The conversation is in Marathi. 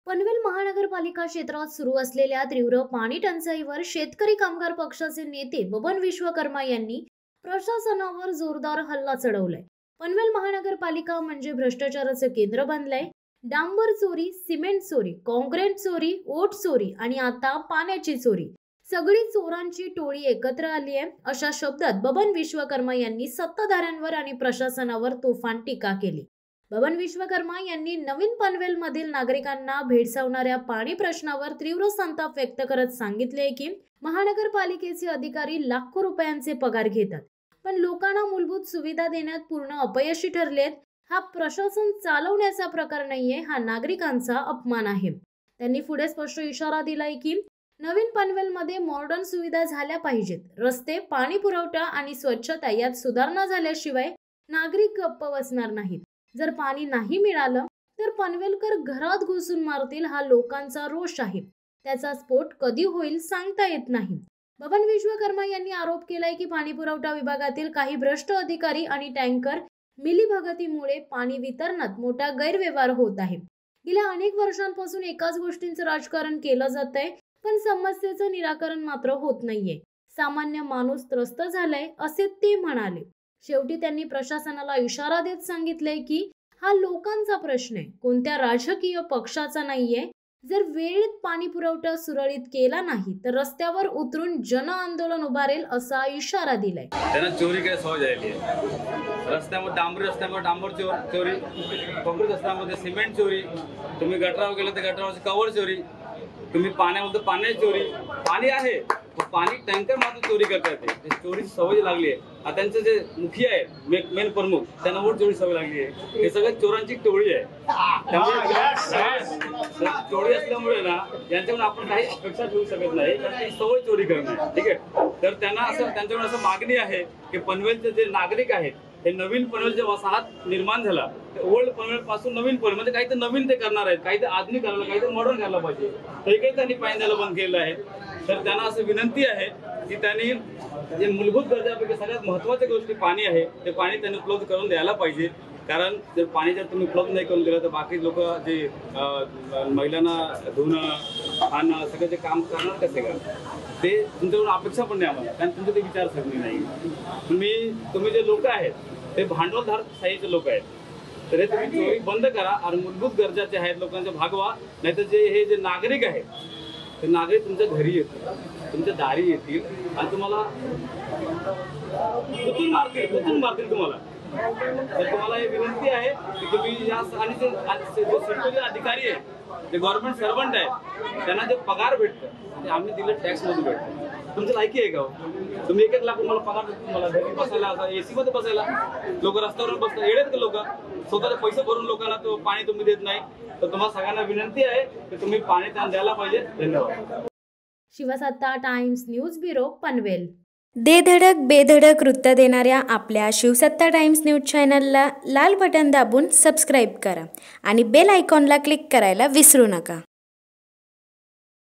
पनवेल महानगरपालिका क्षेत्रात सुरू असलेल्या तीव्र पाणी टंचाईवर शेतकरी कामगार पक्षाचे नेते बबन विश्वकर्मा यांनी प्रशासनावर जोरदार हल्ला चढवलाय। पनवेल महानगरपालिका म्हणजे भ्रष्टाचाराचे केंद्र बनलंय। डांबर चोरी, सिमेंट चोरी, काँक्रीट चोरी, ओट चोरी आणि आता पाण्याची चोरी, सगळी चोरांची टोळी एकत्र आली आहे, अशा शब्दात बबन विश्वकर्मा यांनी सत्ताधाऱ्यांवर आणि प्रशासनावर तुफान टीका केली। बबन विश्वकर्मा यांनी नवीन पनवेल मधील नागरिकांना भेडसावणाऱ्या पाणी प्रश्नावर तीव्र संताप व्यक्त करत सांगितले की महानगरपालिकेचे अधिकारी लाखो रुपयांचे पगार घेतात, पण लोकांना मूलभूत सुविधा देण्यात पूर्ण अपयशी ठरलेत। हा प्रशासन चालवण्याचा प्रकार नाहीये, हा नागरिकांचा अपमान आहे। त्यांनी पुढे स्पष्ट इशारा दिलाय की नवीन पनवेलमध्ये मॉडर्न सुविधा झाल्या पाहिजेत। रस्ते, पाणी पुरवठा आणि स्वच्छता यात सुधारणा झाल्याशिवाय नागरिक गप्प बसणार नाहीत। जर पाणी नाही मिळालं तर पनवेलकर घरात घुसून मारतील, हा लोकांचा रोष आहे। त्याचा स्फोट कधी होईल सांगता येत नाही। बबन विश्वकर्मा यांनी आरोप केलाय की पाणी पुरवठा विभागातील काही भ्रष्ट अधिकारी आणि टँकर मिलीभगतीमुळे पाणी वितरणात मोठा गैरव्यवहार होत आहे। गेल्या अनेक वर्षांपासून एकाच गोष्टींचं राजकारण केलं जात आहे, पण समस्येचं निराकरण मात्र होत नाहीये। सामान्य माणूस त्रस्त झालाय असे ते म्हणाले। शेवटी त्यांनी प्रशासनाला इशारा देत सांगितले की हा लोकांचा प्रश्न आहे, कोणत्या राजकीय पक्षाचा नाहीये। जर वेळेत पाणी पुरवठा सुरळीत केला नाही तर रस्त्यावर उतरून जन आंदोलन उभारेल असा इशारा दिलाय। त्यांना चोरी काय सवय झाली आहे। रस्त्यामध्ये डांबर चोरी, काँक्रीट रस्त्यामध्ये सिमेंट चोरी, तुम्ही गटरावर गेले तर गटरावरची कव्हर चोरी, तुम्ही पाण्यामध्ये पाण्याची चोरी, पाणी आहे पाणी टँकर मात्र चोरी करतात। ते चोरीची सवय लागली आहे। आता त्यांचे जे मुखिया आहेत, मेन प्रमुख, त्यांना मोठी चोरी सवय लागली आहे। हे सगळे चोरांची टोळी आहे। त्यामुळे चोरी असल्यामुळे ना यांच्याकडून आपण काही अपेक्षा ठेवू शकत नाही, कारण सवय चोरी करणे। ठीक आहे, तर त्यांना असं त्यांच्याकडून असं मागणी आहे की पनवेलचे जे नागरिक आहेत, हे नवीन पनवेल जे वसाहत निर्माण झाला, ओल्ड पनवेल पासून नवीन पनवेल म्हणजे काही तर नवीन ते करणार आहेत, काही तर आधुनिक करायला, काही तर मॉडर्न करायला पाहिजे। तर काही त्यांनी पाणी द्यायला बंद केलं आहे। तर त्यांना असं विनंती आहे की त्यांनी जे मूलभूत गरजांपैकी सगळ्यात महत्त्वाच्या गोष्टी पाणी आहे, ते पाणी त्यांनी उपलब्ध करून द्यायला पाहिजे। कारण जर पाणी जर तुम्ही उपलब्ध नाही करून दिलं तर बाकी लोक जे महिलांना धुणं, खाणं सगळं जे काम करणार कसे का, ते तुमच्याकडून अपेक्षा पण नाही आम्हाला, कारण तुमचे ते विचारसरणी नाही। तुम्ही जे लोक आहेत ते भांडवलधारक साईचे लोक आहेत, तर हे तुम्ही चोरी बंद करा आणि मूलभूत गरजा जे आहेत लोकांच्या भागवा। नाहीतर जे नागरिक आहेत ते नागरिक तुमच्या घरी येतील, तुमच्या दारी येतील आणि तुम्हाला कुठून मारतील तुम्हाला। तर तुम्हाला हे विनंती आहे की तुम्ही या आणि जे सरकारी अधिकारी आहेत, जे गव्हर्नमेंट सर्वंट आहेत, त्यांना जे पगार भेटतं ते आम्ही दिलं टॅक्स मधून भेटतं। तुमची लायकी आहे का? तुम्ही 1-1 लाख तुम्हाला पगार भेटतो, तुम्हाला घरी बसायला, एसी मध्ये बसायला, लोक रस्त्यावर बसतात, येतात का लोक? स्वतःचे पैसे भरून लोकांना तो पाणी तुम्ही देत नाही। तर तुम्हाला सगळ्यांना विनंती आहे की तुम्ही पाणी त्यांना द्यायला पाहिजे। धन्यवाद। शिवसत्ता टाइम्स न्यूज ब्युरो, पनवेल। दे धडक बेधडक वृत्त देणाऱ्या आपल्या शिवसत्ता टाइम्स न्यूज चॅनलला लाल बटन दाबून सबस्क्राईब करा आणि बेल आयकॉनला क्लिक करायला विसरू नका।